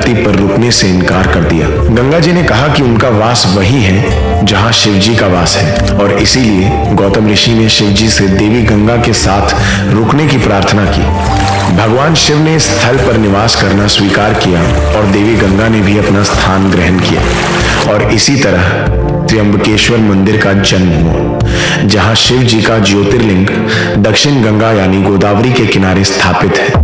धरती पर रुकने से इनकार कर दिया। गंगा जी ने कहा कि उनका वास वही है जहां शिव जी का वास है, और इसीलिए गौतम ऋषि ने शिव जी से देवी गंगा के साथ रुकने की प्रार्थना की। भगवान शिव ने इस स्थल पर निवास करना स्वीकार किया और देवी गंगा ने भी अपना स्थान ग्रहण किया, और इसी तरह त्र्यंबकेश्वर मंदिर का जन्म हुआ, जहां शिव जी का ज्योतिर्लिंग दक्षिण गंगा यानी गोदावरी के किनारे स्थापित है।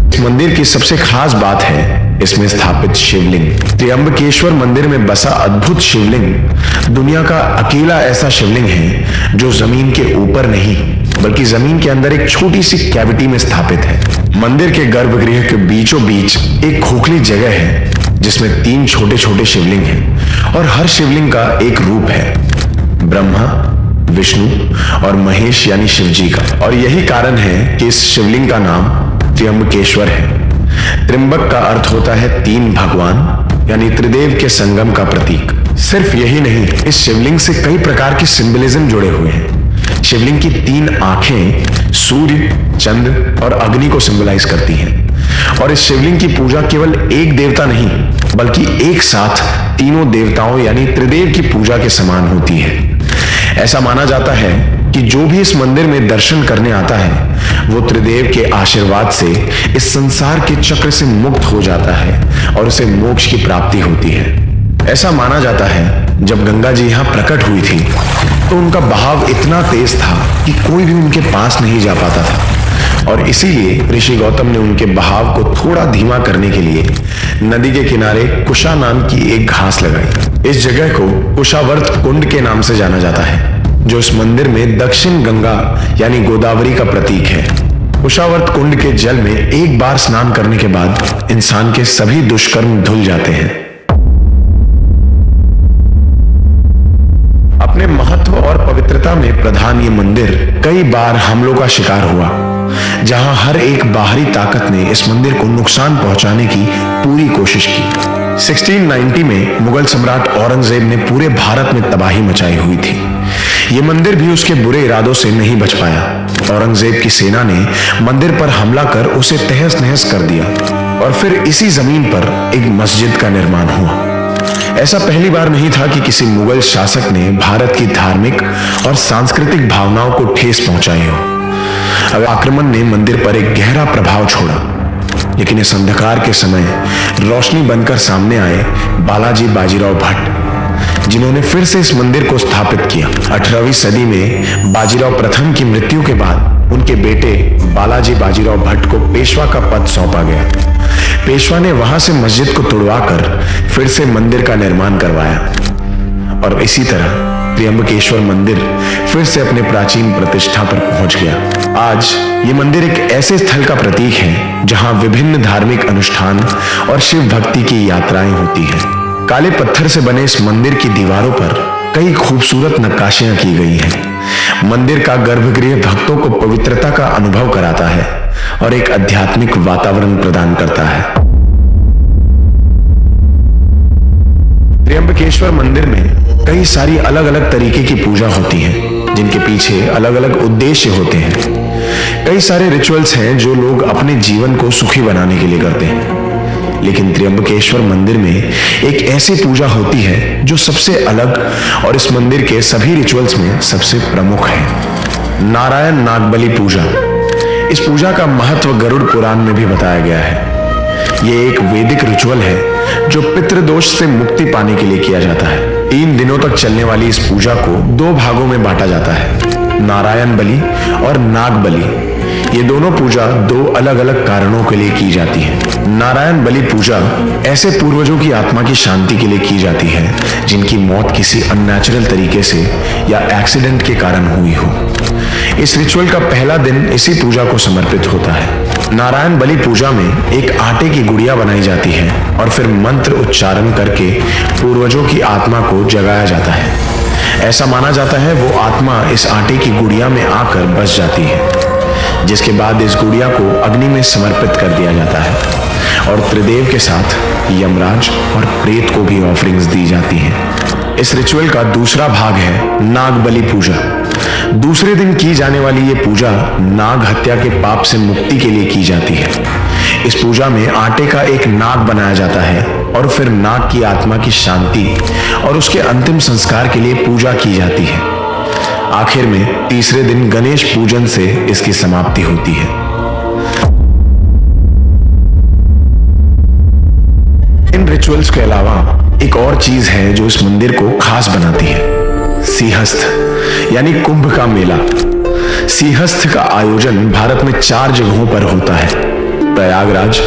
इस मंदिर की सबसे खास बात है इसमें स्थापित शिवलिंग। त्र्यंबकेश्वर मंदिर में बसा अद्भुत शिवलिंग दुनिया का अकेला ऐसा शिवलिंग है जो जमीन के ऊपर नहीं बल्कि जमीन के अंदर एक छोटी सी कैविटी में स्थापित है। मंदिर के गर्भगृह के बीचों बीच एक खोखली जगह है जिसमें 3 छोटे छोटे शिवलिंग हैं, और हर शिवलिंग का एक रूप है, ब्रह्मा, विष्णु और महेश यानी शिव जी का। और यही कारण है कि इस शिवलिंग का नाम त्र्यंबकेश्वर है। त्र्यंबक का अर्थ होता है 3 भगवान यानी त्रिदेव के संगम का प्रतीक। सिर्फ यही नहीं, इस शिवलिंग से कई प्रकार के सिंबलिज्म जुड़े हुए हैं। शिवलिंग की 3 आंखें सूर्य, चंद्र और अग्नि को सिंबलाइज करती हैं, और इस शिवलिंग की पूजा केवल एक देवता नहीं बल्कि एक साथ तीनों देवताओं यानी त्रिदेव की पूजा के समान होती है। ऐसा माना जाता है कि जो भी इस मंदिर में दर्शन करने आता है वो त्रिदेव के आशीर्वाद से इस संसार के चक्र से मुक्त हो जाता है और उसे मोक्ष की प्राप्ति होती है। ऐसा माना जाता है जब गंगा जी यहाँ प्रकट हुई थी तो उनका बहाव इतना तेज था कि कोई भी उनके पास नहीं जा पाता था, और इसीलिए ऋषि गौतम ने उनके बहाव को थोड़ा धीमा करने के लिए नदी के किनारे कुशा नाम की एक घास लगाई। इस जगह को कुशावर्त कुंड के नाम से जाना जाता है, जो इस मंदिर में दक्षिण गंगा यानी गोदावरी का प्रतीक है। कुशावर्त कुंड के जल में एक बार स्नान करने के बाद इंसान के सभी दुष्कर्म धुल जाते हैं। अपने महत्व और पवित्रता में प्रधान ये मंदिर कई बार हमलों का शिकार हुआ, जहां हर एक बाहरी ताकत ने इस मंदिर को नुकसान पहुंचाने की पूरी कोशिश की। 1690 में मुगल सम्राट औरंगजेब ने पूरे भारत में तबाही मचाई हुई थी। ये मंदिर भी उसके बुरे इरादों से नहीं बच पाया। औरंगजेब की सेना ने मंदिर पर हमला कर उसे तहस नहस कर दिया, और फिर इसी जमीन पर एक मस्जिद का निर्माण हुआ। ऐसा पहली बार नहीं था कि किसी मुगल शासक ने भारत की धार्मिक और सांस्कृतिक भावनाओं को ठेस पहुंचाई हो। आक्रमण ने मंदिर पर एक गहरा प्रभाव छोड़ा, लेकिन इस अंधकार के समय रोशनी बनकर सामने आए बालाजी बाजीराव भट्ट, जिन्होंने फिर से इस मंदिर को स्थापित किया। 18वीं सदी में बाजीराव प्रथम की मृत्यु के बाद उनके बेटे बालाजी बाजीराव भट्ट को पेशवा का पद सौंपा गया। पेशवा ने वहां से मस्जिद को तुड़वाकर फिर से मंदिर का निर्माण करवाया, और इसी तरह त्र्यंबकेश्वर मंदिर फिर से अपने प्राचीन प्रतिष्ठा पर पहुंच गया। आज ये मंदिर एक ऐसे स्थल का प्रतीक है जहां विभिन्न धार्मिक अनुष्ठान और शिव भक्ति की यात्राएं होती हैं। काले पत्थर से बने इस मंदिर की दीवारों पर कई खूबसूरत नक्काशियां की गई हैं। मंदिर का गर्भगृह भक्तों को पवित्रता का अनुभव कराता है और एक आध्यात्मिक वातावरण प्रदान करता है। त्र्यंबकेश्वर मंदिर में कई सारी अलग अलग तरीके की पूजा होती है, जिनके पीछे अलग अलग उद्देश्य होते हैं। कई सारे रिचुअल्स हैं जो लोग अपने जीवन को सुखी बनाने के लिए करते हैं, लेकिन त्र्यंबकेश्वर मंदिर में एक ऐसी पूजा होती है जो सबसे अलग और इस मंदिर के सभी रिचुअल्स में सबसे प्रमुख है, नारायण नागबलि पूजा। इस पूजा का महत्व गरुड़ पुराण में भी बताया गया है। यह एक वैदिक रिचुअल है जो पितृदोष से मुक्ति पाने के लिए किया जाता है। 3 दिनों तक चलने वाली इस पूजा को 2 भागों में बांटा जाता है, नारायण बलि और नाग बलि। ये दोनों पूजा 2 अलग अलग कारणों के लिए की जाती है। नारायण बलि पूजा ऐसे पूर्वजों की आत्मा की शांति के लिए की जाती है जिनकी मौत किसी अननेचुरल तरीके से या एक्सीडेंट के कारण हुई हो। इस रिचुअल का पहला दिन इसी पूजा को समर्पित होता है। नारायण बलि पूजा में एक आटे की गुड़िया बनाई जाती है और फिर मंत्र उच्चारण करके पूर्वजों की आत्मा को जगाया जाता है। ऐसा माना जाता है वो आत्मा इस आटे की गुड़िया में आकर बस जाती है, जिसके बाद इस गुड़िया को अग्नि में समर्पित कर दिया जाता है और त्रिदेव के साथ यमराज और प्रेत को भी ऑफरिंग्स दी जाती हैं। इस रिचुअल का दूसरा भाग है नाग बलि पूजा। दूसरे दिन की जाने वाली ये पूजा नाग हत्या के पाप से मुक्ति के लिए की जाती है। इस पूजा में आटे का एक नाग बनाया जाता है और फिर नाग की आत्मा की शांति और उसके अंतिम संस्कार के लिए पूजा की जाती है। आखिर में तीसरे दिन गणेश पूजन से इसकी समाप्ति होती है। इन रिचुअल्स के अलावा एक और चीज है जो इस मंदिर को खास बनाती है, सिंहस्थ यानी कुंभ का मेला। सिंहस्थ का आयोजन भारत में 4 जगहों पर होता है, प्रयागराज,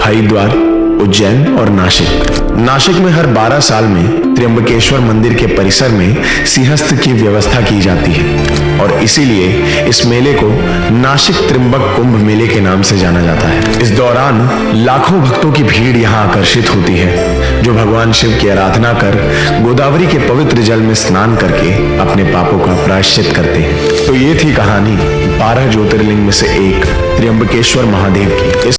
हरिद्वार, उज्जैन और नासिक। नासिक में हर 12 साल में त्र्यंबकेश्वर मंदिर के परिसर में सिंहस्थ की व्यवस्था की जाती है और इसीलिए इस मेले को नासिक त्र्यंबक कुंभ मेले के नाम से जाना जाता है। इस दौरान लाखों भक्तों की भीड़ यहाँ आकर्षित होती है, जो भगवान शिव की आराधना कर गोदावरी के पवित्र जल में स्नान करके अपने पापों का प्रायश्चित करते हैं। तो ये थी कहानी 12 ज्योतिर्लिंग में से एक त्र्यंबकेश्वर महादेव की।